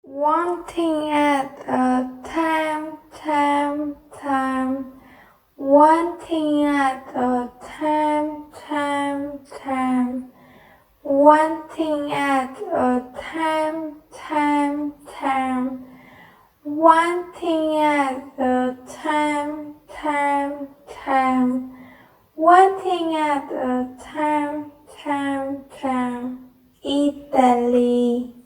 One thing at a time, time. One thing at a time, time. One thing at a time, time. One thing at a time, time. One thing at a time, time. Italy.